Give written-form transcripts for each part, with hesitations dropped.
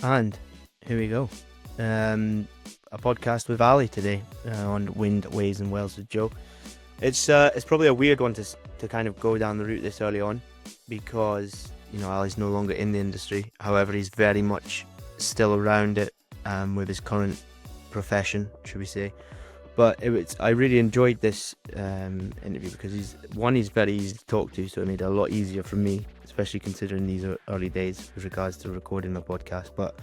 And here we go. A podcast with Ali today on Wind, Waves and Wells with Joe. It's probably a weird one to kind of go down the route this early on because, you know, Ali's no longer in the industry. However, he's very much still around it with his current profession, should we say. But I really enjoyed this interview because he's very easy to talk to, so it made it a lot easier for me, especially considering these are early days with regards to recording the podcast. But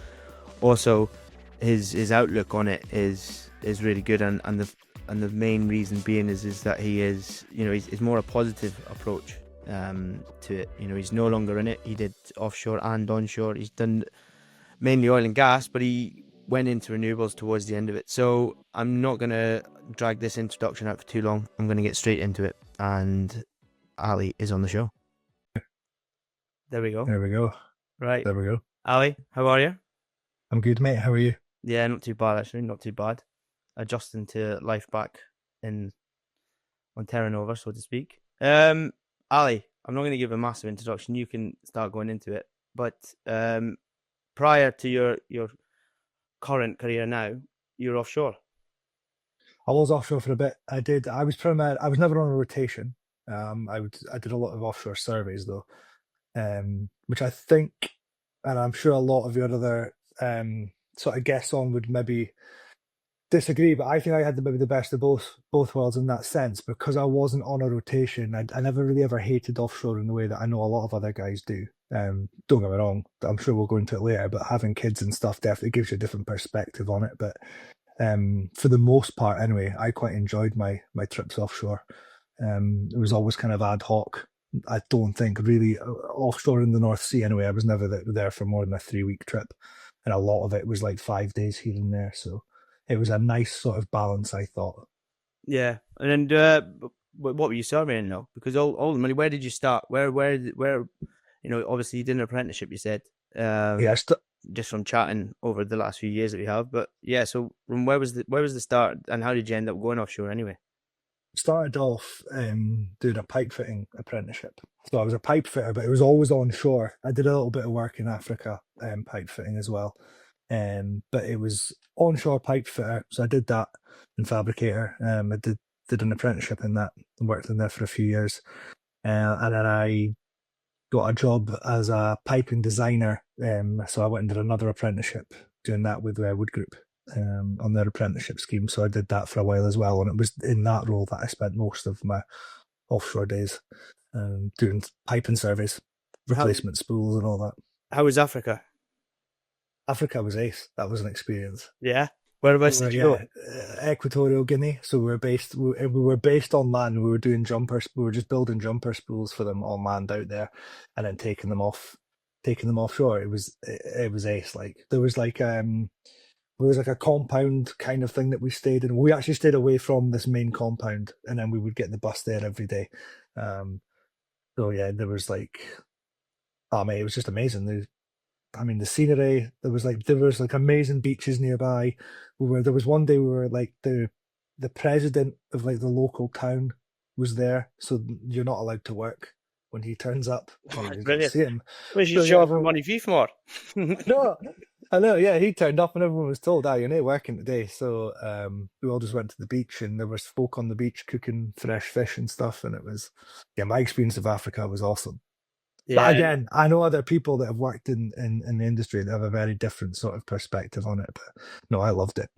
also, his outlook on it is really good, and the main reason being is that he is, you know, he's more a positive approach to it. You know, he's no longer in it. He did offshore and onshore. He's done mainly oil and gas, but he went into renewables towards the end of it. So I'm not going to drag this introduction out for too long. I'm going to get straight into it. And Ali is on the show. There we go. Right. There we go. Ali, how are you? I'm good, mate. How are you? Yeah, not too bad, actually. Not too bad. Adjusting to life back on Terra Nova, so to speak. Ali, I'm not going to give a massive introduction. You can start going into it. But prior to your current career now, you're offshore. I was offshore for a bit. I was never on a rotation. I did a lot of offshore surveys though, which I think, and I'm sure a lot of your other sort of guests on would maybe disagree, but I think I had maybe the best of both worlds in that sense, because I wasn't on a rotation. I never really ever hated offshore in the way that I know a lot of other guys do. Don't get me wrong, I'm sure we'll go into it later, but having kids and stuff definitely gives you a different perspective on it. But for the most part anyway, I quite enjoyed my trips offshore. It was always kind of ad hoc. I don't think really offshore in the North Sea anyway, I was never there for more than a 3-week trip, and a lot of it was like 5 days here and there, so it was a nice sort of balance, I thought. Yeah. And what were you surveying though? Because ultimately, where did you start? Where you know, obviously you did an apprenticeship, you said. Just from chatting over the last few years that we have. But yeah, so from where was the start, and how did you end up going offshore anyway? Started off doing a pipe fitting apprenticeship. So I was a pipe fitter, but it was always onshore. I did a little bit of work in Africa, pipe fitting as well. But it was onshore pipe fitter. So I did that in fabricator. I did an apprenticeship in that and worked in there for a few years. And then I got a job as a piping designer. So I went and did another apprenticeship doing that with Wood Group on their apprenticeship scheme. So I did that for a while as well. And it was in that role that I spent most of my offshore days doing piping surveys, replacement spools and all that. How was Africa? Africa was ace. That was an experience. Yeah. Whereabouts did you go? Equatorial Guinea. So we were based on land. We were doing jumpers. We were just building jumper spools for them on land out there, and then taking them offshore. It was ace. Like there was like a compound kind of thing that we stayed in. We actually stayed away from this main compound, and then we would get the bus there every day. So yeah, there was like, oh mate, it was just amazing. The scenery, there was like amazing beaches nearby. There was one day we were like the president of like the local town was there, so you're not allowed to work when he turns up. Brilliant. See him. Well, you show everyone money fee for. No, I know. Yeah, he turned up and everyone was told, "Ah, you're not working today." So we all just went to the beach, and there was folk on the beach cooking fresh fish and stuff. And it was, yeah, my experience of Africa was awesome. Yeah. But again, I know other people that have worked in the industry that have a very different sort of perspective on it. But no, I loved it.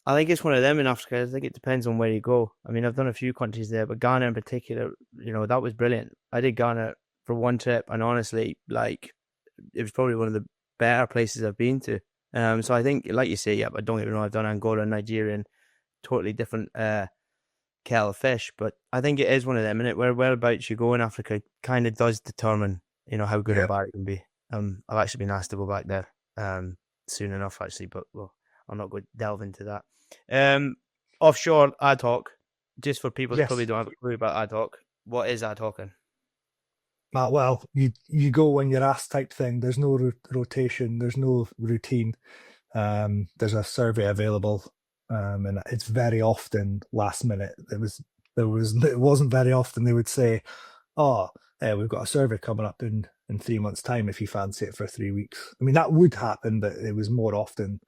I think it's one of them in Africa. I think it depends on where you go. I mean, I've done a few countries there, but Ghana in particular, you know, that was brilliant. I did Ghana for one trip, and honestly, like, it was probably one of the better places I've been to. So I think, like you say, yeah, but don't get me wrong, I've done Angola and Nigeria, and totally different kettle of fish. But I think it is one of them, and whereabouts you go in Africa kind of does determine, you know, how good or bad it can be. I've actually been asked to go back there soon enough, actually, but well, I'll not go delve into that. Offshore ad hoc, just for people that probably don't have a clue about ad hoc. What is ad hocing? Well, you go when you're asked type thing. There's no rotation. There's no routine. There's a survey available, and it's very often last minute. It wasn't very often they would say, "Oh, we've got a survey coming up in in 3 months' time if you fancy it for 3 weeks. I mean, that would happen, but it was more often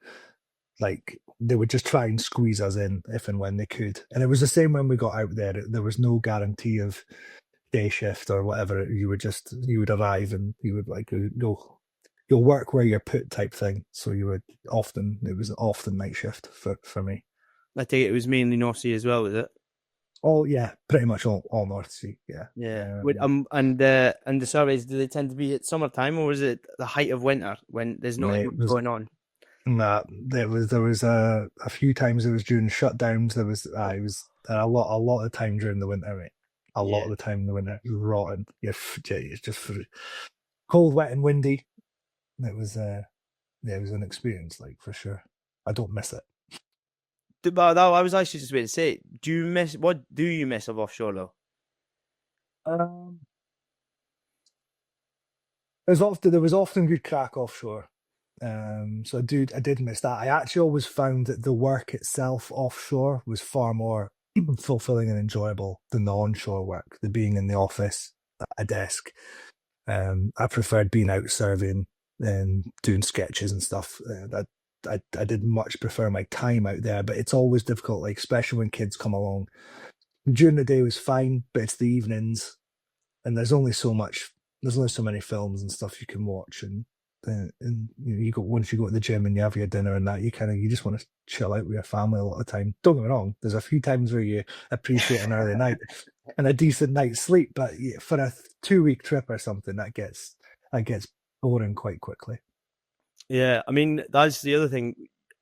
like they would just try and squeeze us in if and when they could. And it was the same when we got out there. There was no guarantee of day shift or whatever. You would arrive and you would like you'll work where you're put type thing. So it was often night shift for me. I take it was mainly North Sea as well, was it? Oh yeah, pretty much all North Sea. Yeah. Yeah. And the surveys, do they tend to be at summertime, or was it the height of winter when there's not It was going on? Nah, there was a few times it was during shutdowns. It was a lot of time during the winter, mate. A lot of the time in the winter, it was rotten. It's just cold, wet, and windy. It was it was an experience, like for sure. I don't miss it. But I was actually just about to say, what do you miss of offshore though? Um, there was often good crack offshore. So I did miss that. I actually always found that the work itself offshore was far more fulfilling and enjoyable than the onshore work, the being in the office at a desk. I preferred being out surveying and doing sketches and stuff. I did much prefer my time out there, but it's always difficult, like especially when kids come along. During the day was fine, but it's the evenings, and there's only so many films and stuff you can watch, and once you go to the gym and you have your dinner and that, you just want to chill out with your family a lot of the time. Don't get me wrong, there's a few times where you appreciate an early night and a decent night's sleep, but for a 2-week trip or something, that gets boring quite quickly. Yeah, I mean that's the other thing.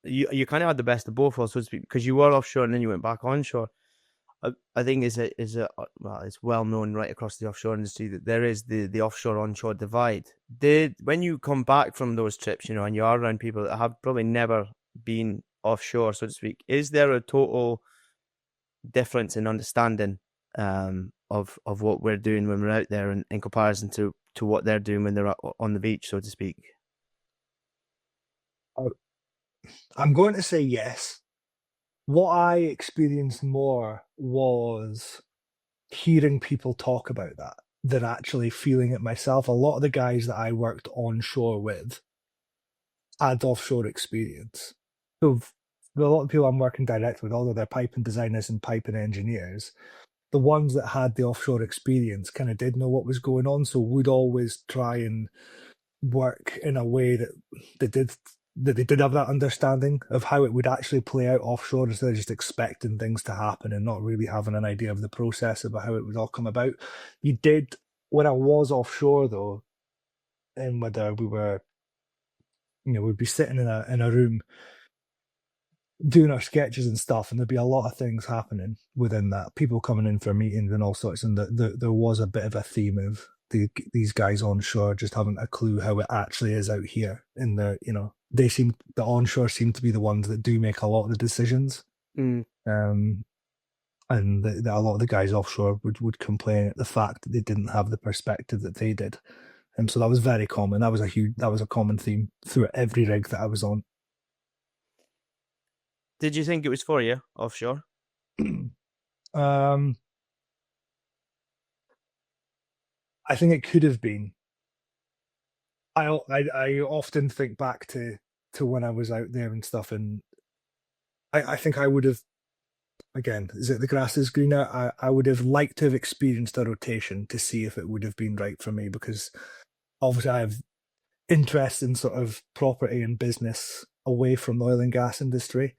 You kind of had the best of both worlds, so to speak, because you were offshore and then you went back onshore. I think well, it's well known right across the offshore industry that there is the offshore onshore divide. When you come back from those trips, and you are around people that have probably never been offshore, so to speak, is there a total difference in understanding of what we're doing when we're out there in comparison to what they're doing when they're on the beach, so to speak? I'm going to say yes. What I experienced more was hearing people talk about that than actually feeling it myself. A lot of the guys that I worked onshore with had offshore experience. So a lot of people I'm working direct with, although they're piping designers and piping engineers, the ones that had the offshore experience kind of did know what was going on, so would always try and work in a way that they did have that understanding of how it would actually play out offshore instead of just expecting things to happen and not really having an idea of the process about how it would all come about. You did, when I was offshore though, and whether we were, we'd be sitting in a room doing our sketches and stuff, and there'd be a lot of things happening within that, people coming in for meetings and all sorts, and there was a bit of a theme of these guys onshore just haven't a clue how it actually is out here. In the the onshore seem to be the ones that do make a lot of the decisions. And a lot of the guys offshore would complain at the fact that they didn't have the perspective that they did. And so that was very common. That was a common theme through every rig that I was on. Did you think it was for you offshore? I think it could have been. I often think back to when I was out there and stuff, and I think I would have, again, is it the grass is greener? I would have liked to have experienced a rotation to see if it would have been right for me, because obviously I have interest in sort of property and business away from the oil and gas industry.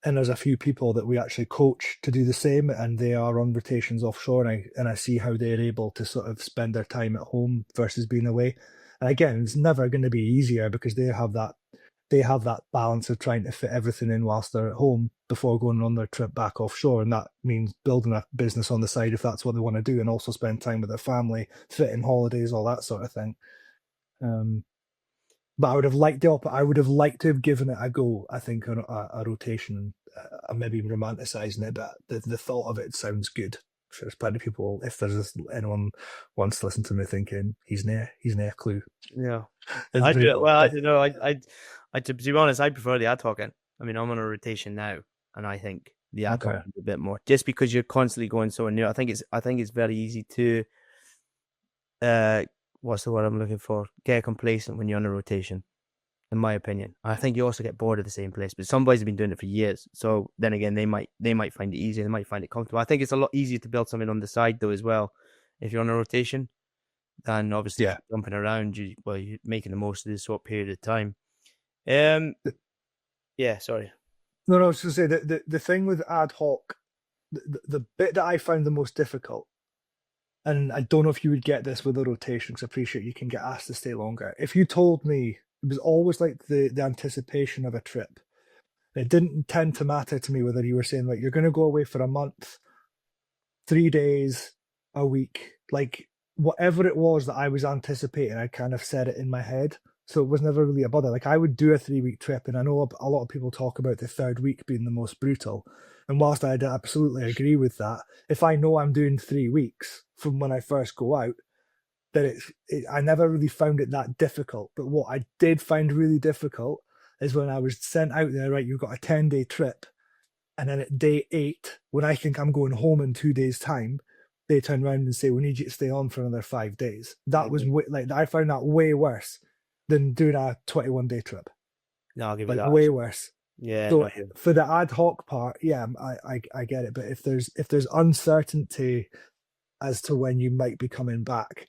And there's a few people that we actually coach to do the same, and they are on rotations offshore, and I see how they're able to sort of spend their time at home versus being away. And again, it's never going to be easier because they have that balance of trying to fit everything in whilst they're at home before going on their trip back offshore, and that means building a business on the side if that's what they want to do, and also spend time with their family, fit in holidays, all that sort of thing. But I would have liked to have given it a go. I think a rotation. I'm maybe romanticizing it, but the thought of it sounds good. I'm sure there's plenty of people. If there's anyone wants to listen to me thinking he's near a clue. Yeah, I do. Well, I don't know. To be honest, I prefer the ad hoc. I mean, I'm on a rotation now, and I think the ad hoc is a bit more, just because you're constantly going so new. I think it's very easy to what's the word I'm looking for? Get complacent when you're on a rotation, in my opinion. I think you also get bored of the same place. But some boys have been doing it for years. So then again, they might find it easier, they might find it comfortable. I think it's a lot easier to build something on the side though as well, if you're on a rotation, than obviously if Yeah. you're jumping around, you're making the most of this short period of time. Um yeah, sorry. No, no, I was going to say the thing with ad hoc, the bit that I found the most difficult, and I don't know if you would get this with a rotation, because I appreciate you can get asked to stay longer. If you told me it was always like the anticipation of a trip, it didn't tend to matter to me whether you were saying like you're going to go away for a month, 3 days, a week, like whatever it was that I was anticipating, I kind of said it in my head. So it was never really a bother. Like I would do a 3 week trip, and I know a lot of people talk about the third week being the most brutal. And whilst I absolutely agree with that, if I know I'm doing 3 weeks from when I first go out, then I never really found it that difficult. But what I did find really difficult is when I was sent out there, right, you've got a 10-day trip. And then at day 8, when I think I'm going home in 2 days' time, they turn around and say, "We need you to stay on for another 5 days." That was like I found that way worse than doing a 21-day trip. No, I'll give you Like that. way worse. Yeah, So no, for the ad hoc part, yeah, I get it. But if there's uncertainty as to when you might be coming back,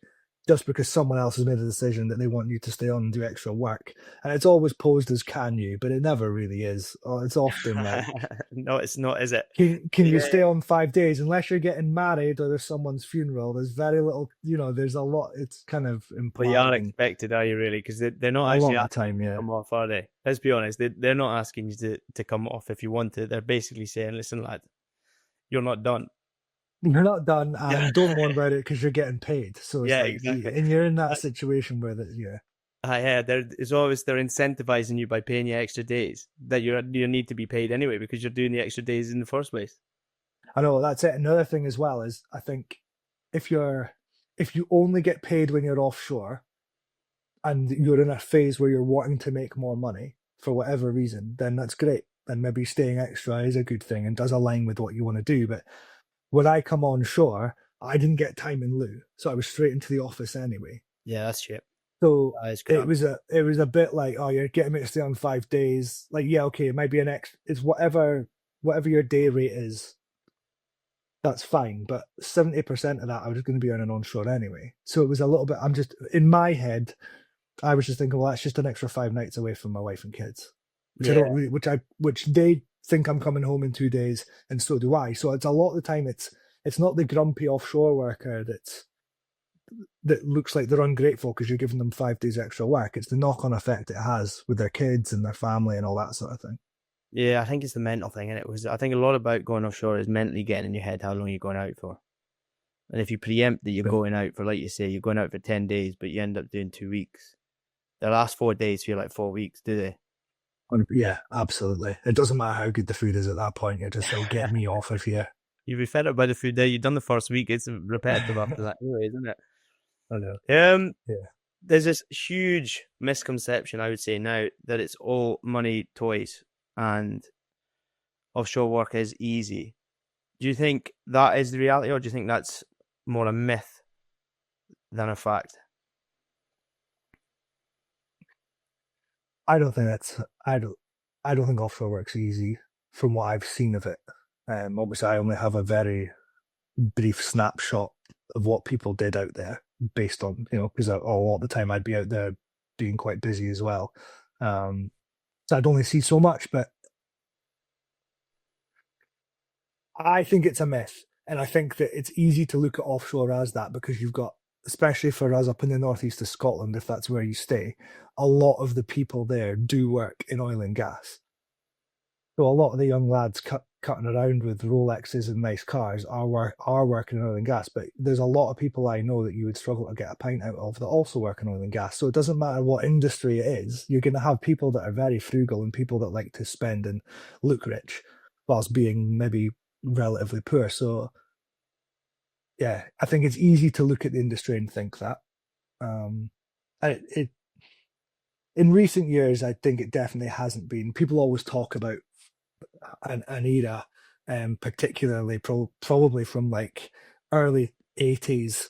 just because someone else has made a decision that they want you to stay on and do extra work, and it's always posed as "can you," but it never really is. It's often like, no, it's not, is it? can you Yeah. stay on 5 days unless you're getting married or there's someone's funeral? There's very little, there's a lot. It's kind of But you aren't implying expected, are you really? Because they're not a actually lot of the asking time, you to yeah. come off, are they? Let's be honest. They're not asking you to come off if you want to. They're basically saying, listen, lad, you're not done. You're not done, Yeah, and don't mourn about it because you're getting paid. So it's yeah, like, exactly. and you're in that situation where yeah. Yeah, it's always they're incentivizing you by paying you extra days that you need to be paid anyway because you're doing the extra days in the first place. I know that's it. Another thing as well is I think if you only get paid when you're offshore and you're in a phase where you're wanting to make more money for whatever reason, then that's great. Then maybe staying extra is a good thing and does align with what you want to do. But when I come on shore, I didn't get time in lieu, so I was straight into the office anyway. Yeah, that's shit. So That is it crap. was a bit like, oh, you're getting me to stay on 5 days. Like, yeah, okay, it might be it's whatever your day rate is. That's fine, but 70% of that I was going to be earning onshore anyway. So it was a little bit. I'm just in my head, I was just thinking, well, that's just an extra 5 nights away from my wife and kids, which I Yeah, don't really, which they think I'm coming home in 2 days, and so do I. So it's a lot of the time it's not the grumpy offshore worker that looks like they're ungrateful because you're giving them 5 days extra work. It's the knock-on effect it has with their kids and their family and all that sort of thing. yeah. I think it's the mental thing, and I think a lot about going offshore is mentally getting in your head how long you're going out for. And if you preempt that you're going out for, like you say, you're going out for 10 days, but you end up doing 2 weeks, the last 4 days feel like 4 weeks, do they? Yeah, absolutely. It doesn't matter how good the food is at that point. You're just like, get me off of here. You'd be fed up by the food there. You've done the first week. It's repetitive after that anyway, isn't it? I know. Yeah. There's this huge misconception, I would say now, that it's all money, toys, and offshore work is easy. Do you think that is the reality, or do you think that's more a myth than a fact? I don't think I don't think offshore work's easy from what I've seen of it. Obviously I only have a very brief snapshot of what people did out there based on, because a lot of the time I'd be out there being quite busy as well. So I'd only see so much, but I think it's a myth. And I think that it's easy to look at offshore as that because you've got, especially for us up in the northeast of Scotland, if that's where you stay, a lot of the people there do work in oil and gas. So a lot of the young lads cutting around with Rolexes and nice cars are working in oil and gas. But there's a lot of people I know that you would struggle to get a pint out of that also work in oil and gas. So it doesn't matter what industry it is, you're going to have people that are very frugal and people that like to spend and look rich whilst being maybe relatively poor. So yeah, I think it's easy to look at the industry and think that. It in recent years, I think it definitely hasn't been. People always talk about an era, particularly probably from like early 80s,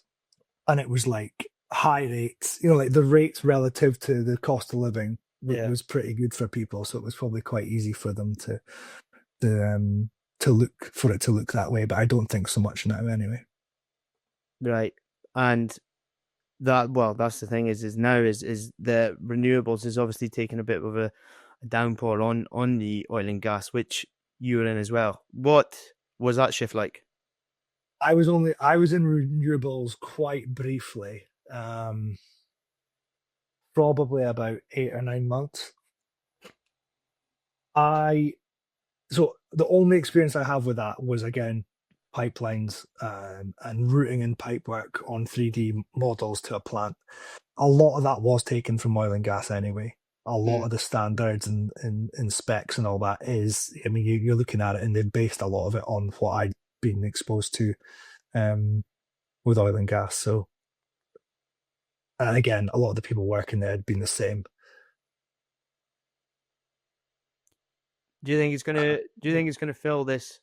and it was like high rates. Like the rates relative to the cost of living Yeah. was pretty good for people, so it was probably quite easy for them to look for it to look that way. But I don't think so much now, anyway. Right. And that's the thing is now is the renewables is obviously taking a bit of a downpour on the oil and gas, which you were in as well. What was that shift like? I was in renewables quite briefly, probably about 8 or 9 months. I So the only experience I have with that was again pipelines and routing in pipework on 3D models to a plant. A lot of that was taken from oil and gas anyway. A lot Mm. of the standards and specs and all that is, I mean, you're looking at it and they've based a lot of it on what I'd been exposed to um, with oil and gas. So, and again, a lot of the people working there had been the same. Do you think it's gonna fill this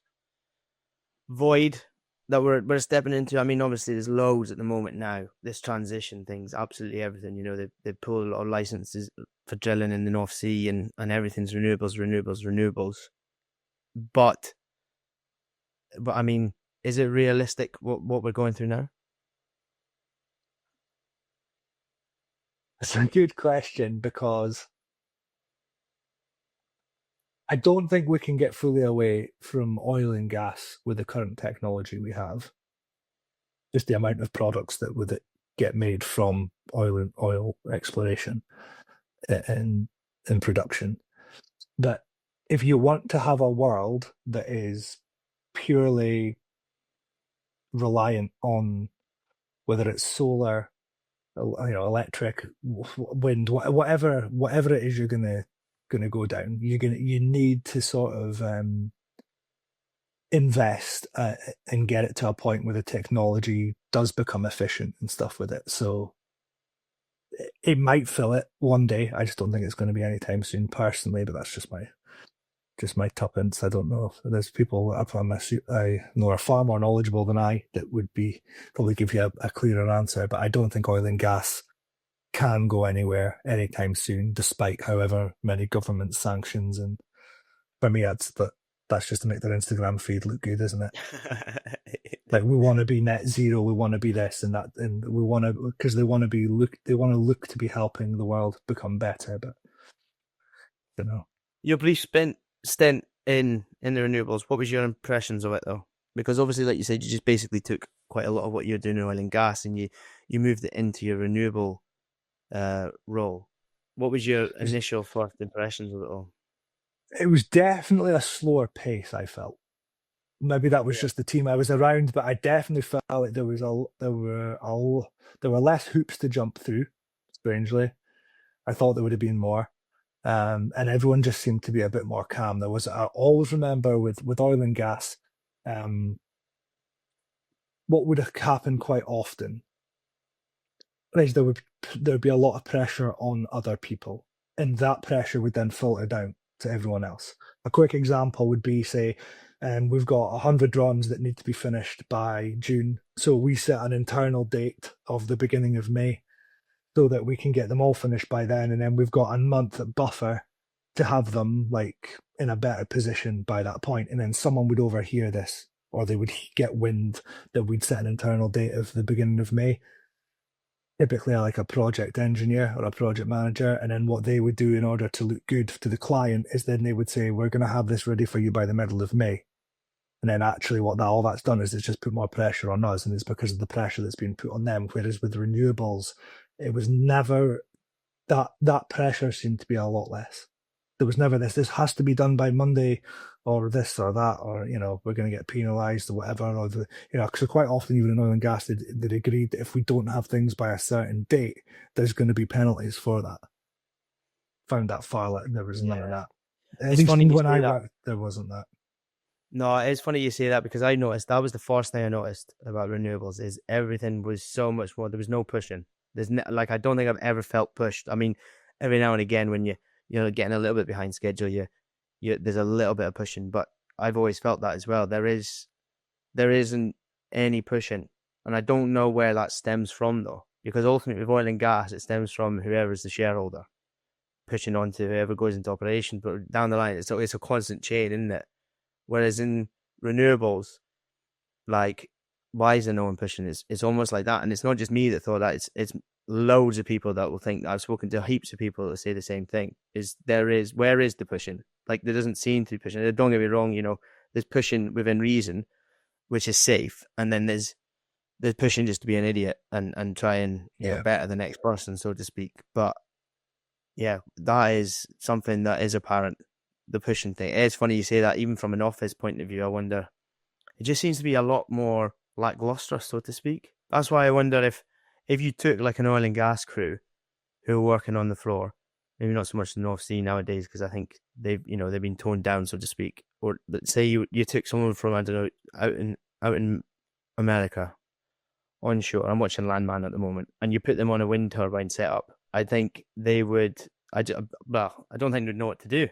void that we're stepping into? I mean, obviously there's loads at the moment now. This transition thing's absolutely everything. They pull a lot of licenses for drilling in the North Sea and everything's renewables, renewables, renewables. But I mean, is it realistic what we're going through now? It's a good question because I don't think we can get fully away from oil and gas with the current technology we have. Just the amount of products that would get made from oil exploration and in production. That if you want to have a world that is purely reliant on whether it's solar, electric, wind, whatever it is you're gonna go down, you need to sort of invest and get it to a point where the technology does become efficient and stuff with it. So it might fill it one day. I just don't think it's going to be anytime soon, personally. But that's just my tuppence. I don't know. There's people I know are far more knowledgeable than I that would be probably give you a clearer answer. But I don't think oil and gas can go anywhere anytime soon, despite however many government sanctions. And for me, that's just to make their Instagram feed look good, isn't it? Like we want to be net zero, we want to be this and that, and we want to because they want to look to be helping the world become better. But you know, Your brief stint in the renewables, what was your impressions of it though? Because obviously, like you said, you just basically took quite a lot of what you're doing in oil and gas, and you moved it into your renewable role. What was your it was, initial first impressions of it all? it was definitely a slower pace. I felt maybe that was Yeah. just the team I was around, but I definitely felt like there were less hoops to jump through. Strangely, I thought there would have been more. And everyone just seemed to be a bit more calm. I always remember with oil and gas, um, what would happen quite often is there would be a lot of pressure on other people, and that pressure would then filter down to everyone else. A quick example would be, say, we've got 100 runs that need to be finished by June, so we set an internal date of the beginning of May so that we can get them all finished by then, and then we've got a month buffer to have them like in a better position by that point. And then someone would overhear this, or they would get wind that we'd set an internal date of the beginning of May. Typically, like a project engineer or a project manager, and then what they would do in order to look good to the client is then they would say, "We're going to have this ready for you by the middle of May." And then actually, all that's done is it's just put more pressure on us, and it's because of the pressure that's been put on them. Whereas with renewables, it was never that pressure seemed to be a lot less. There was never this has to be done by Monday, or this or that, or we're going to get penalised or whatever, or because quite often even in oil and gas they agreed that if we don't have things by a certain date, there's going to be penalties for that. Found that far, there was none of Yeah, that. At it's least funny you when say I that. worked, there wasn't that. No, it's funny you say that because I noticed that was the first thing I noticed about renewables is everything was so much more. There was no pushing. Like I don't think I've ever felt pushed. I mean, every now and again when you're getting a little bit behind schedule, you there's a little bit of pushing, but I've always felt that as well. There isn't any pushing, and I don't know where that stems from though. because ultimately with oil and gas, it stems from whoever is the shareholder pushing on to whoever goes into operation. But down the line, it's a constant chain, isn't it? Whereas in renewables, like, why is there no one pushing? It's almost like that, and it's not just me that thought that. It's loads of people that will think. I've spoken to heaps of people that say the same thing. Where is the pushing? Like, there doesn't seem to be pushing. Don't get me wrong, there's pushing within reason, which is safe, and then there's pushing just to be an idiot and try and Yeah. better the next person, so to speak. But yeah, that is something that is apparent. The pushing thing. It's funny you say that. Even from an office point of view, I wonder. It just seems to be a lot more lackluster, so to speak. That's why I wonder if you took like an oil and gas crew who are working on the floor, maybe not so much the North Sea nowadays, because I think they've been toned down, so to speak. Or let's say you took someone from, I don't know, out in America, onshore. I'm watching Landman at the moment, and you put them on a wind turbine setup. I think they would. I don't think they'd know what to do,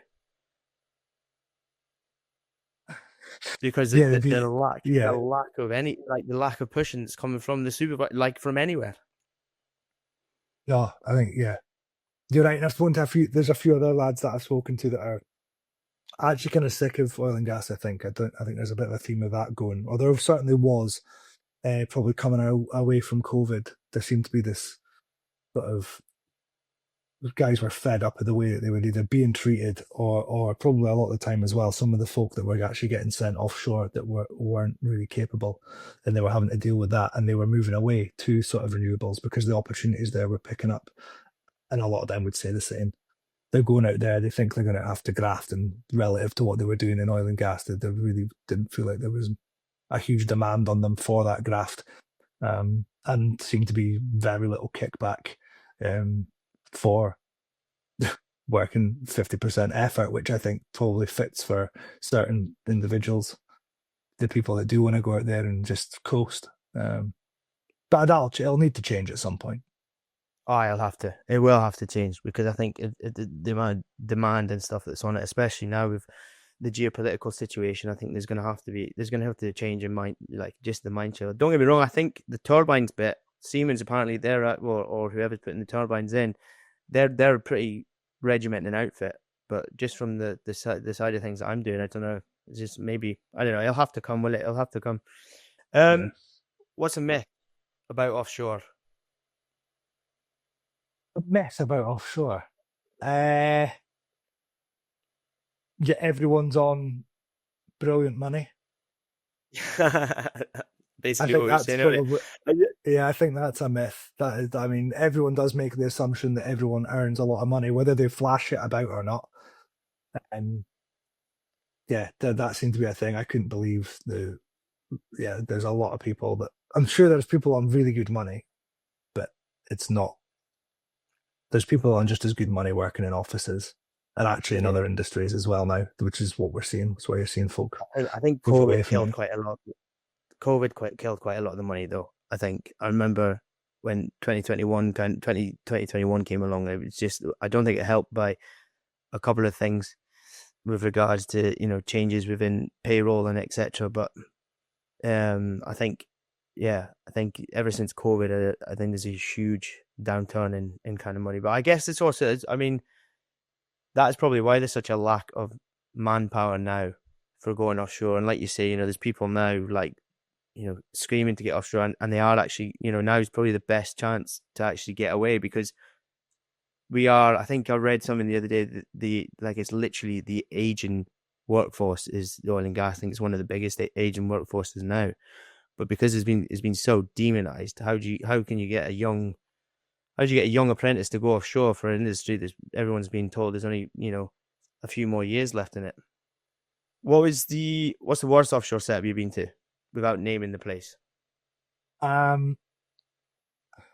because Yeah, the yeah, lack of any, like, the lack of pushing that's coming from the supervisor, like from anywhere. no, I think you're right. And I've spoken to there's a few other lads that I've spoken to that are actually kind of sick of oil and gas. I think there's a bit of a theme of that going. Or there certainly was, probably coming away from COVID. There seemed to be this sort of, guys were fed up with the way that they were either being treated, or probably a lot of the time as well, some of the folk that were actually getting sent offshore that weren't really capable, and they were having to deal with that, and they were moving away to sort of renewables because the opportunities there were picking up. And a lot of them would say the same. They're going out there, they think they're going to have to graft, and relative to what they were doing in oil and gas, they really didn't feel like there was a huge demand on them for that graft, and seemed to be very little kickback, for working 50% effort, which I think probably fits for certain individuals, the people that do want to go out there and just coast. But it'll need to change at some point. Oh, it will have to change, because I think the amount of demand and stuff that's on it, especially now with the geopolitical situation, I think there's going to have to change in mind, like just the mindset. Don't get me wrong, I think the turbines bit, Siemens apparently they're at, or whoever's putting the turbines in, they're a pretty regimented outfit. But just from the side of things that I'm doing, I don't know. It's just maybe, I don't know. It'll have to come, will it? It'll have to come. Yeah. What's a myth about offshore? A mess about offshore. Uh, yeah, everyone's on brilliant money. I Basically, think what we're that's saying, isn't probably, it? yeah, I think that's a myth. That is, I mean, everyone does make the assumption that everyone earns a lot of money, whether they flash it about or not. And yeah, that seemed to be a thing. I couldn't believe there's a lot of people that, I'm sure there's people on really good money, but it's not, there's people on just as good money working in offices and actually in Yeah. other industries as well now, which is what we're seeing. That's why you're seeing folk I think move away COVID from killed them. quite a lot. Killed quite a lot of the money, though. I think I remember when 2021 came along. It was just, I don't think it helped by a couple of things with regards to changes within payroll and etc. But I think, yeah, I think ever since COVID, I think there's a huge downturn in kind of money. But I guess it's also, I mean, that's probably why there's such a lack of manpower now for going offshore. And like you say, there's people now like, screaming to get offshore, and they are actually, now is probably the best chance to actually get away, because I think I read something the other day that like, it's literally the aging workforce is the oil and gas. I think it's one of the biggest aging workforces now. But because it's been so demonized, how do you get a young apprentice to go offshore for an industry that everyone's been told there's only, a few more years left in it? What's the worst offshore setup you've been to, without naming the place? Um,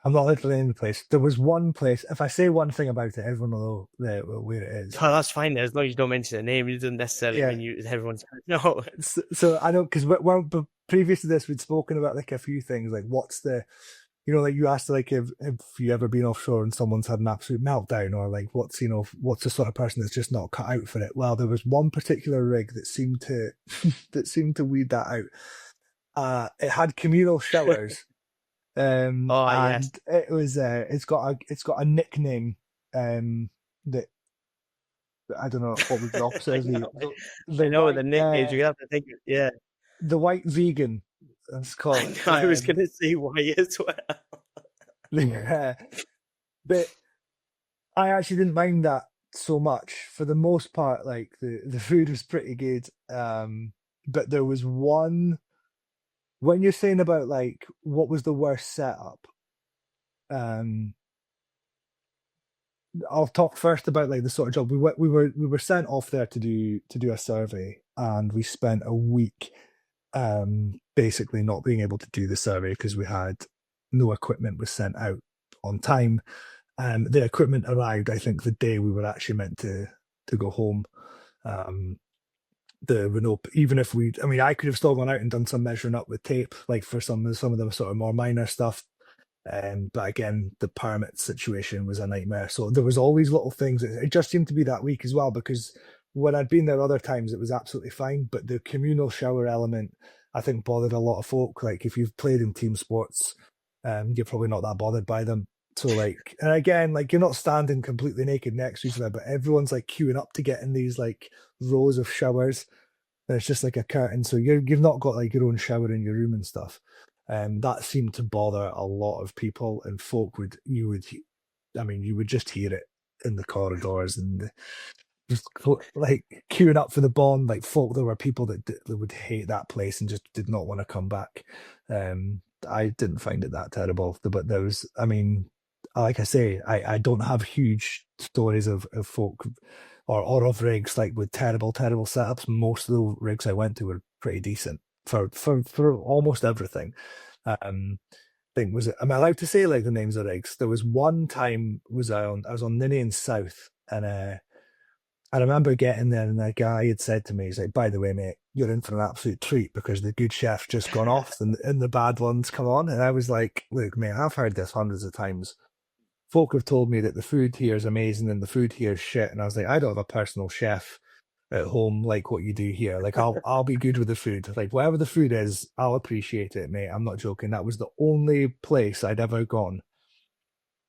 I'm not literally in the place. There was one place. If I say one thing about it, everyone will know where it is. Oh, that's fine. As long as you don't mention the name, it doesn't necessarily mean everyone's no. So I know, because but previous to this, we'd spoken about like a few things, like what's the, like you asked, like if you ever been offshore and someone's had an absolute meltdown, or like what's the sort of person that's just not cut out for it. Well, there was one particular rig that seemed to weed that out. It had communal showers Oh yes. And it was it's got a nickname that I don't know what was the opposite I of know. the I know the white nicknames. You have to think. Yeah. the white vegan. Let's call it. I was gonna say why as well. Yeah. But I actually didn't mind that so much. For the most part, like the food was pretty good. But there was one when you're saying about like what was the worst setup. Um, I'll talk first about like the sort of job we were sent off there to do a survey, and we spent a week basically not being able to do the survey because we had no equipment was sent out on time. The equipment arrived, I think, the day we were actually meant to go home. Um, the Renault, even if we, I mean, I could have still gone out and done some measuring up with tape, like for some of the sort of more minor stuff. But again, the permit situation was a nightmare. So there was all these little things. It just seemed to be that week as well, because when I'd been there other times, it was absolutely fine. But the communal shower element, I think, bothered a lot of folk. Like if you've played in team sports, you're probably not that bothered by them. So like, and again, like you're not standing completely naked next to each other, but everyone's like queuing up to get in these like rows of showers. And it's just like a curtain, so you've not got like your own shower in your room and stuff. That seemed to bother a lot of people, and folk I mean, you would just hear it in the corridors and just like queuing up for the bond. Like folk, there were people that would hate that place and just did not want to come back. I didn't find it that terrible, but there was, I mean, like I say, I don't have huge stories of folk or of rigs like with terrible setups. Most of the rigs I went to were pretty decent for almost everything. Thing was it? Am I allowed to say like the names of rigs? There was one time I was on Ninian South, and I remember getting there and the guy had said to me, he's like, by the way, mate, you're in for an absolute treat because the good chef's just gone off and the bad ones come on. And I was like, look, mate, I've heard this hundreds of times. Folk have told me that the food here is amazing and the food here is shit. And I was like, I don't have a personal chef at home like what you do here. Like I'll be good with the food. Like whatever the food is, I'll appreciate it, mate. I'm not joking. That was the only place I'd ever gone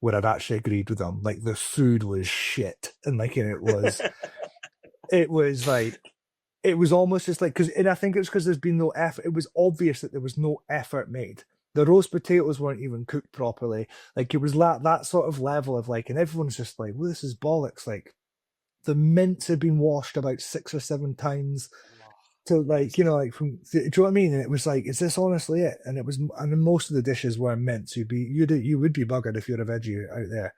where I'd actually agreed with them. Like the food was shit. And like it was like it was almost just like because and I think it's because there's been no effort. It was obvious that there was no effort made. The roast potatoes weren't even cooked properly. Like it was that sort of level of like, and everyone's just like, well, this is bollocks. Like the mince had been washed about 6 or 7 times to like, like from, do you know what I mean? And it was like, is this honestly it? And it was, and most of the dishes were mince. You would be buggered if you're a veggie out there.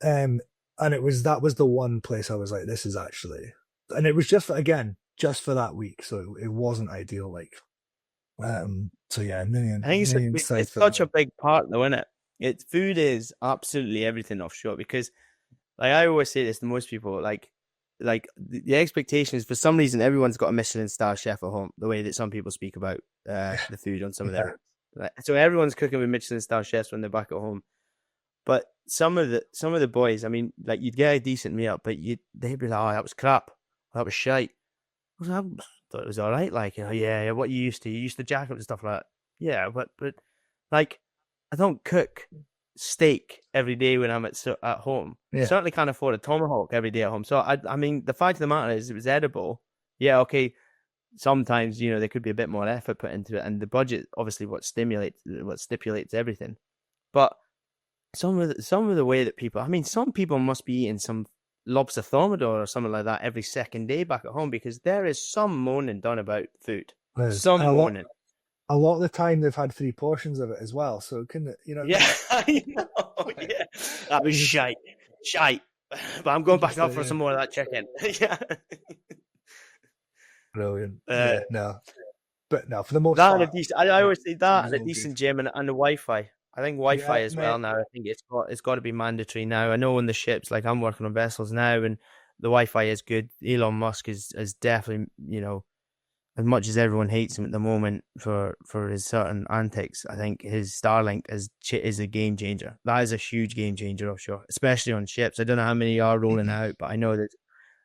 And that was the one place I was like, this is actually, and it was just for that week. So it wasn't ideal. Like, so yeah, I think million it's sites for such a that. big part, though, isn't it? It's food is absolutely everything offshore because, like I always say this to most people, like the expectation is for some reason everyone's got a Michelin star chef at home. The way that some people speak about the food on some of Yeah. their, so everyone's cooking with Michelin star chefs when they're back at home. But some of the boys, I mean, like you'd get a decent meal, but they'd be like, "Oh, that was crap. That was shite." I thought it was all right. Like, oh yeah, what you used to jack up and stuff like that. Yeah, but like, I don't cook steak every day when I'm at home. Yeah. Certainly can't afford a tomahawk every day at home. So I mean, the fact of the matter is, it was edible. Yeah, okay. Sometimes there could be a bit more effort put into it, and the budget obviously what stipulates everything. But some of the way that people, I mean, some people must be eating some lobster thermidor or something like that every second day back at home because there is some moaning done about food. There's Some moaning. a lot of the time they've had 3 portions of it as well. So can what Yeah, I know. I mean? Yeah, that was Just, shite. Shite. But I'm going back just up for yeah, some more of that chicken. Yeah. brilliant. Uh, Yeah, no, but no, for the most that and a part, decent. I always say it that was and a all good. decent gym and the Wi-Fi. I think Wi-Fi Yeah, as well mate. now. I think it's got to be mandatory now. I know on the ships, like I'm working on vessels now, and the Wi-Fi is good. Elon Musk is definitely as much as everyone hates him at the moment for his certain antics. I think his Starlink is a game changer. That is a huge game changer offshore, especially on ships. I don't know how many are rolling out, but I know that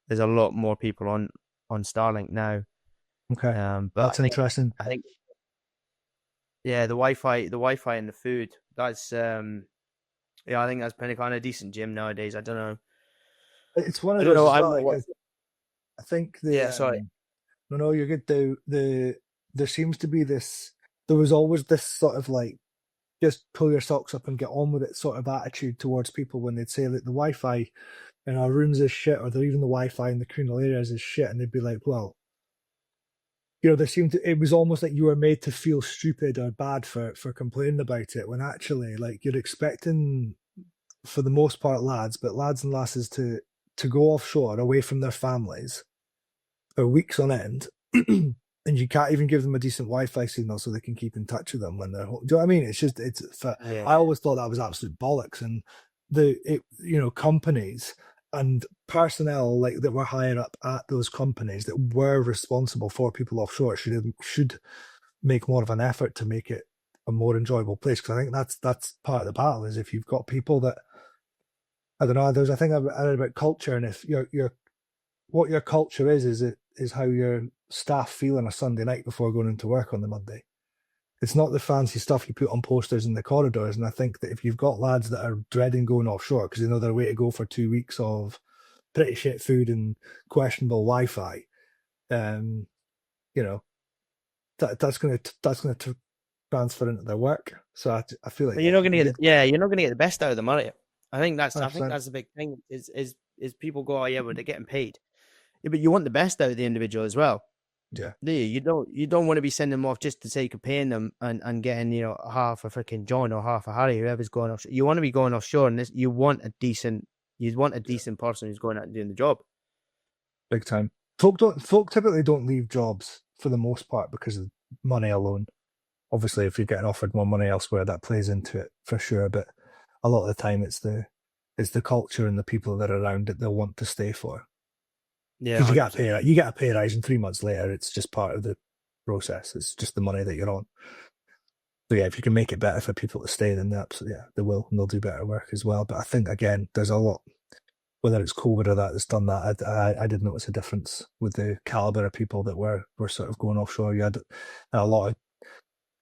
there's a lot more people on Starlink now. Okay, But that's interesting. I think Yeah, the Wi-Fi and the food. That's yeah, I think that's pretty kind of decent gym nowadays. I don't know. It's one of I don't those know. as I well. don't know Like what. I think Yeah, sorry. no, no, you're good. There seems to be this. There was always this sort of like just pull your socks up and get on with it sort of attitude towards people when they'd say that the Wi-Fi in our rooms is shit, or even the Wi-Fi in the communal areas is shit, and they'd be like, well, there seemed to, it was almost like you were made to feel stupid or bad for complaining about it, when actually, like, you're expecting, for the most part, lads, but lads and lasses to go offshore away from their families for weeks on end, and you can't even give them a decent Wi-Fi signal so they can keep in touch with them when they're home. Do you know what I mean? It's just Yeah. I always thought that was absolute bollocks, and companies and personnel like that were higher up at those companies that were responsible for people offshore should make more of an effort to make it a more enjoyable place, because I think that's part of the battle, is if you've got people that, I don't know. There's a thing about culture, and if your what your culture is how your staff feel on a Sunday night before going into work on the Monday. It's not the fancy stuff you put on posters in the corridors. And I think that if you've got lads that are dreading going offshore because they know their way to go for 2 weeks of pretty shit food and questionable Wi-Fi, um, you know that's going to transfer into their work. So I feel like, But you're not going to you get get you're not going to get the best out of them, are you? I think 100%. that's the big thing is people go, oh yeah, but they're getting paid. Yeah, but you want the best out of the individual as well. Yeah, Do you? You don't want to be sending them off just to sake of paying them and getting, half a freaking John or half a Harry, whoever's going offshore. You want to be going offshore, and you want a yeah, decent person who's going out and doing the job. big time. Folk typically don't leave jobs for the most part because of money alone. Obviously, if you're getting offered more money elsewhere, that plays into it for sure. But a lot of the time, it's the culture and the people that are around it they'll want to stay for. Yeah, Because 100%. you get a pay rise, and 3 months later, it's just part of the process. It's just the money that you're on. So yeah, if you can make it better for people to stay, then they will, and they'll do better work as well. But I think again, there's a lot. Whether it's COVID or that's done that, I did notice a difference with the caliber of people that were sort of going offshore. You had a lot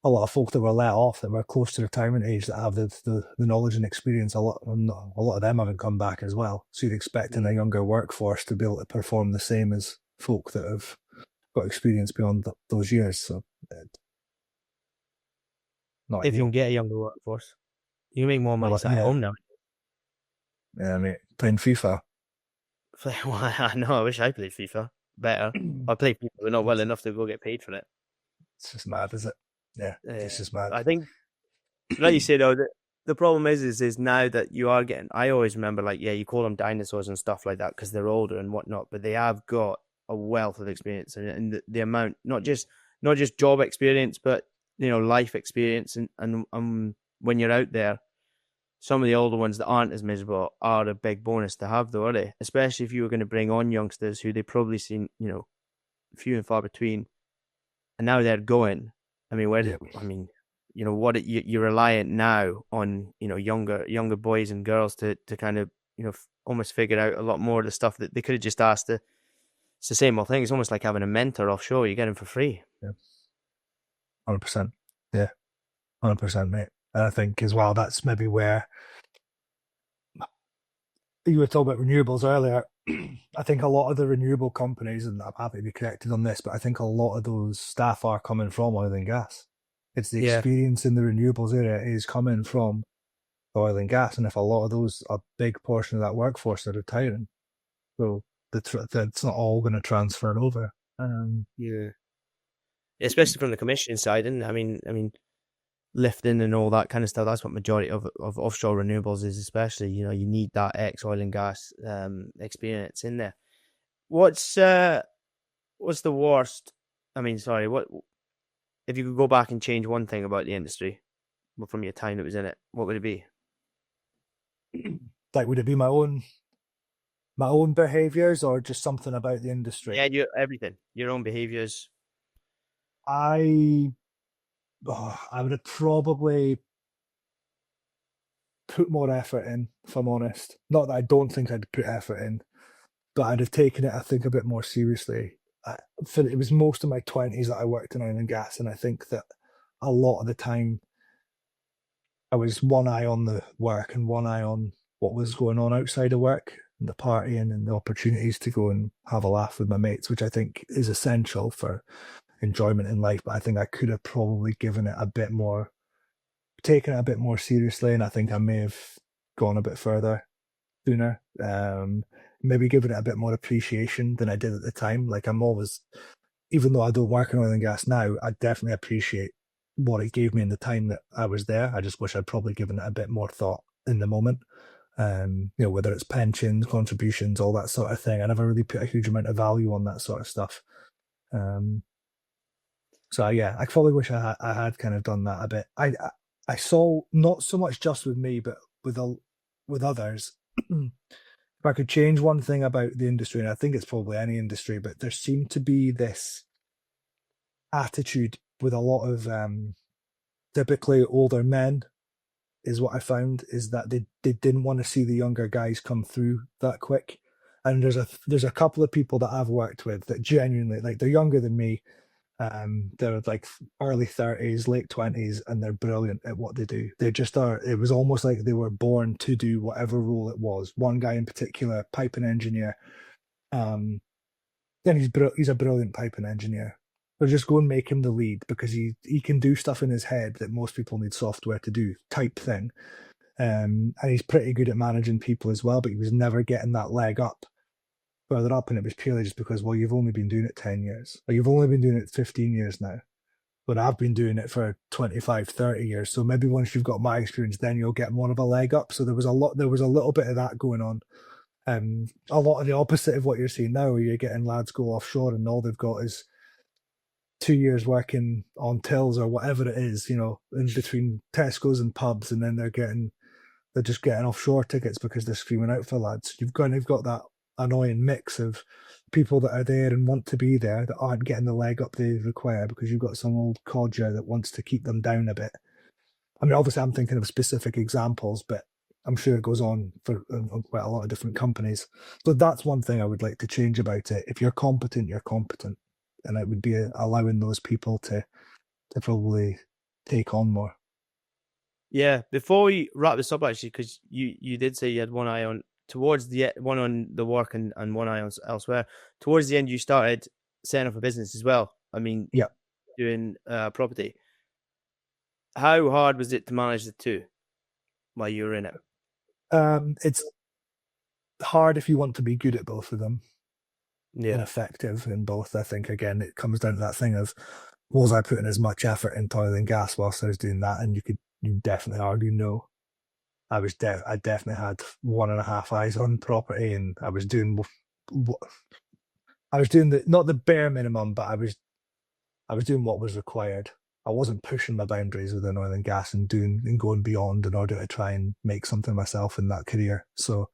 of folk that were let off that were close to retirement age that have the knowledge and experience. A lot of them haven't come back as well. So you'd expect in a younger workforce to be able to perform the same as folk that have got experience beyond those years. So not If you can ideal. get a younger workforce, you can make more What money about sat at yeah, home now. yeah, mate, playing FIFA. Well, I know. I wish I played FIFA better. I play FIFA, but not well enough to go get paid for it. It's just mad, is it? Yeah, it's just mad. I think, like you say though, the problem is now that you are getting. I always remember, like, yeah, you call them dinosaurs and stuff like that because they're older and whatnot, but they have got a wealth of experience, and the amount, not just job experience, but life experience, and when you're out there, some of the older ones that aren't as miserable are a big bonus to have, though, are they? Especially if you were going to bring on youngsters who they probably seen, few and far between, and now they're going. I mean, Yeah, you're reliant now on younger boys and girls to kind of almost figure out a lot more of the stuff that they could have just asked. It's the same old thing. It's almost like having a mentor offshore. You get him for free. yeah, 100%. Yeah, 100%, mate. And I think as well that's maybe where you were talking about renewables earlier. I think a lot of the renewable companies, and I'm happy to be corrected on this, but I think a lot of those staff are coming from oil and gas. It's the Yeah. experience in the renewables area is coming from oil and gas, and if a lot of those, a big portion of that workforce are retiring, so that's not all going to transfer over. Yeah. Especially from the commissioning side, and I mean, lifting and all that kind of stuff. That's what majority of offshore renewables is. Especially, you need that ex oil and gas experience in there. What's the worst? I mean, sorry. What if you could go back and change one thing about the industry, from your time that was in it? What would it be? Like, would it be my own behaviors or just something about the industry? Yeah, everything. Your own behaviors. I I would have probably put more effort in, if I'm honest. Not that I don't think I'd put effort in, but I'd have taken it, I think, a bit more seriously. It was most of my 20s that I worked in oil and gas, and I think that a lot of the time I was one eye on the work and one eye on what was going on outside of work and the partying and the opportunities to go and have a laugh with my mates, which I think is essential for enjoyment in life. But I think I could have probably given it a bit more, taken it a bit more seriously, and I think I may have gone a bit further sooner. Maybe given it a bit more appreciation than I did at the time. Like I'm always, even though I don't work in oil and gas now, I definitely appreciate what it gave me in the time that I was there. I just wish I'd probably given it a bit more thought in the moment. Whether it's pensions, contributions, all that sort of thing. I never really put a huge amount of value on that sort of stuff. Um, so yeah, I probably wish I had kind of done that a bit. I saw not so much just with me, but with others. If I could change one thing about the industry, and I think it's probably any industry, but there seemed to be this attitude with a lot of typically older men, is what I found, is that they didn't want to see the younger guys come through that quick. And there's a couple of people that I've worked with that genuinely, like, they're younger than me. They're like early 30s, late 20s, and they're brilliant at what they do. They just are. It was almost like they were born to do whatever role it was. One guy in particular, piping engineer. Then he's a brilliant piping engineer. So just go and make him the lead, because he can do stuff in his head that most people need software to do, type thing. And he's pretty good at managing people as well, but he was never getting that leg up further up, and it was purely just because, well, you've only been doing it 10 years, or you've only been doing it 15 years now, but I've been doing it for 25, 30 years, so maybe once you've got my experience, then you'll get more of a leg up. So there was a little bit of that going on. A lot of the opposite of what you're seeing now, where you're getting lads go offshore and all they've got is 2 years working on tills or whatever it is, in between Tesco's and pubs, and then they're just getting offshore tickets because they're screaming out for lads. You've got that annoying mix of people that are there and want to be there that aren't getting the leg up they require, because you've got some old codger that wants to keep them down a bit. I mean, obviously I'm thinking of specific examples, but I'm sure it goes on for quite a lot of different companies. So that's one thing I would like to change about it. If you're competent, you're competent. And it would be allowing those people to probably take on more. Yeah, before we wrap this up, actually, because you did say you had one eye on one on the work and one eye on elsewhere. Towards the end, you started setting up a business as well. I mean, yeah, doing property. How hard was it to manage the two while you were in it? It's hard if you want to be good at both of them. Yeah. And effective in both. I think, again, it comes down to that thing of, was I putting as much effort into oil and gas whilst I was doing that? And you definitely argue no. I definitely had 1.5 eyes on property, and I was doing not the bare minimum, but I was doing what was required. I wasn't pushing my boundaries within oil and gas and going beyond in order to try and make something myself in that career. So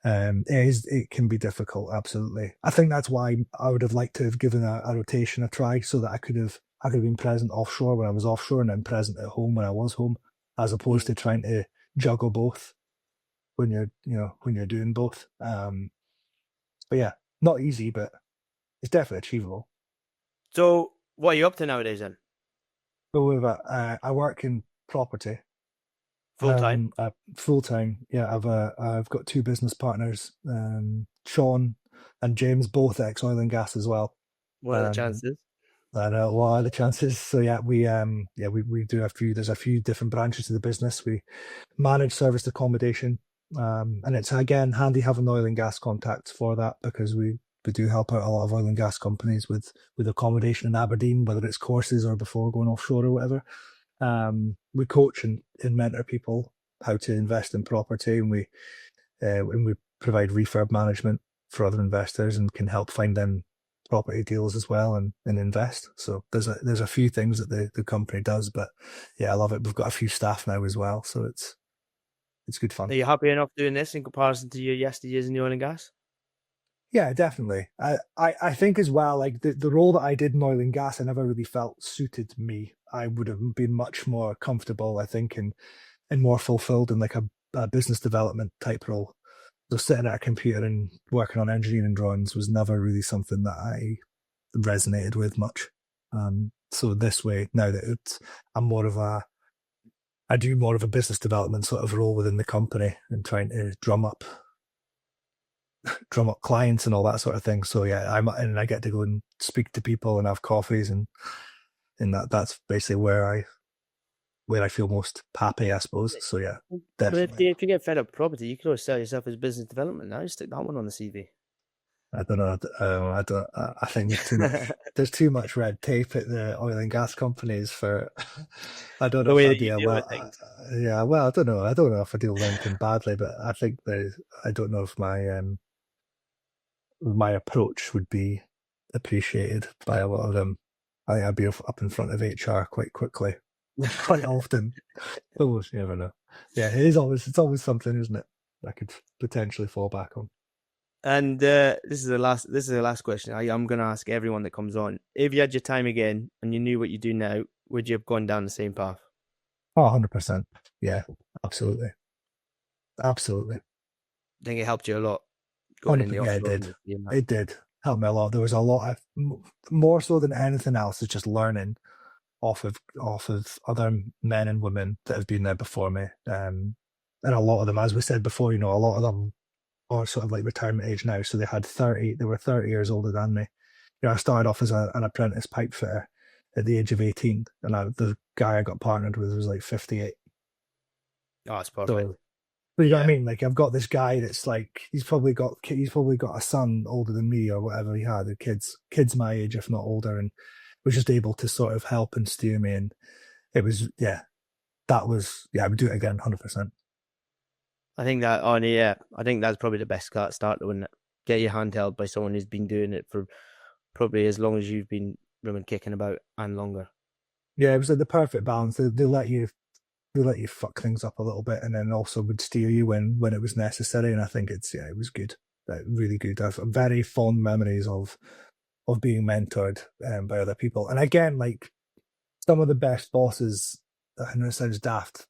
it can be difficult, absolutely. I think that's why I would have liked to have given a rotation a try, so that I could have been present offshore when I was offshore, and then present at home when I was home, as opposed to trying to juggle both when you're doing both. But yeah, not easy, but it's definitely achievable. So what are you up to nowadays then? So I work in property. Full time? Full time, yeah. I've got two business partners, Sean and James, both ex oil and gas as well. What are the chances? I know, what are the chances? So yeah, we do there's a few different branches to the business. We manage serviced accommodation, and it's again handy having oil and gas contacts for that, because we do help out a lot of oil and gas companies with accommodation in Aberdeen, whether it's courses or before going offshore or whatever. We coach and mentor people how to invest in property, and we provide refurb management for other investors and can help find them property deals as well and invest. So there's a few things that the company does, but yeah, I love it. We've got a few staff now as well, so it's good fun. Are you happy enough doing this in comparison to your yesteryears in the oil and gas? Yeah, definitely. I think as well, like the role that I did in oil and gas, I never really felt suited me. I would have been much more comfortable, I think, and more fulfilled in like a business development type role. So sitting at a computer and working on engineering drawings was never really something that I resonated with much. So this way, now that I do more of a business development sort of role within the company and trying to drum up clients and all that sort of thing. So yeah, I get to go and speak to people and have coffees, and that's basically where I feel most happy, I suppose. So yeah, But definitely. if you get fed up with property, you can always sell yourself as business development now. Stick that one on the CV. I don't know. I don't. I think there's too much. There's too much red tape at the oil and gas companies for. I don't know The if way that'd that be you a deal well. with things. Yeah, well, I don't know. I don't know if I deal with anything badly, but I think there's. I don't know if my approach would be appreciated by a lot of them. I think I'd be up in front of HR quite quickly, quite often. But you never know. Yeah, it's always something, isn't it? I could potentially fall back on. And this is the last question I'm going to ask everyone that comes on. If you had your time again and you knew what you do now, would you have gone down the same path? Oh, 100%. Yeah, absolutely. Absolutely. I think it helped you a lot going in the 100%. Yeah, it offshore did. industry and that. It did help me a lot. There was a lot of, more so than anything else, it's just learning off of other men and women that have been there before me. And a lot of them, as we said before, a lot of them are sort of like retirement age now. So they were 30 years older than me. I started off as an apprentice pipe fitter at the age of 18, and the guy I got partnered with was like 58. Oh, it's perfect. So, but you know what I Yeah. mean? Like, I've got this guy that's like, he's probably got a son older than me or whatever he had, the kids my age, if not older, and was just able to sort of help and steer me. And it was, yeah, I would do it again, 100%. I think that's probably the best start, wouldn't it? Get your hand held by someone who's been doing it for probably as long as you've been running, kicking about and longer. Yeah, it was like the perfect balance. They let you fuck things up a little bit, and then also would steer you when it was necessary. And I think it was good, really good. I've very fond memories of being mentored by other people. And again, like some of the best bosses. I know it sounds daft,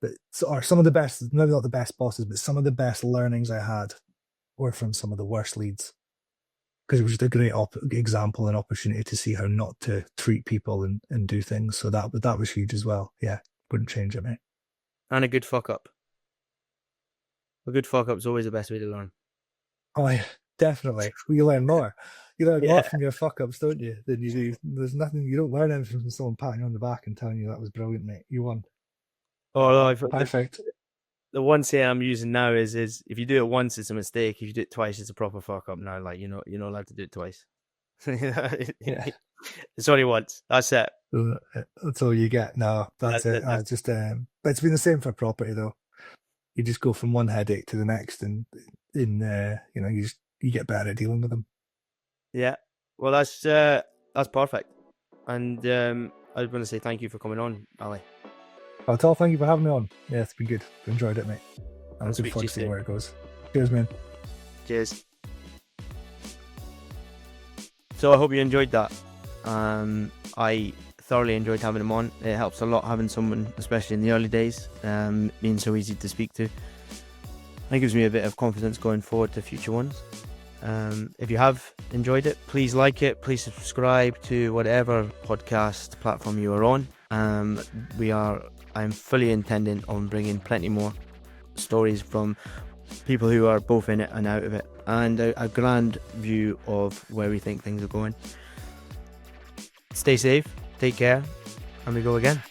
or some of the best, maybe not the best bosses, but some of the best learnings I had were from some of the worst leads, because it was just a great example and opportunity to see how not to treat people and do things. So that was huge as well. Yeah, wouldn't change it, mate. And a good fuck up. A good fuck up is always the best way to learn. Oh, yeah, definitely. Well, you learn more. You learn a Yeah. lot from your fuck ups, don't you? Than you do. There's nothing. You don't learn anything from someone patting you on the back and telling you that was brilliant, mate. You won. Although Perfect. the one saying I'm using now is if you do it once, it's a mistake. If you do it twice, it's a proper fuck up. Now, like you're not allowed to do it twice. Yeah. It's only once. That's it. That's all you get. No, that's That's it. it now. I just. But it's been the same for property though. You just go from one headache to the next, and you get better at dealing with them. Yeah. Well, that's perfect. And I was going to say thank you for coming on, Ali. Well, thank you for having me on. Yeah, it's been good. Enjoyed it, mate. I'm I'll looking speak to forward you to seeing soon. where it goes. Cheers, man. Cheers. So I hope you enjoyed that. I thoroughly enjoyed having him on. It helps a lot having someone, especially in the early days, being so easy to speak to. It gives me a bit of confidence going forward to future ones. If you have enjoyed it, please like it. Please subscribe to whatever podcast platform you are on. I'm fully intending on bringing plenty more stories from people who are both in it and out of it, and a grand view of where we think things are going. Stay safe, take care, and we go again.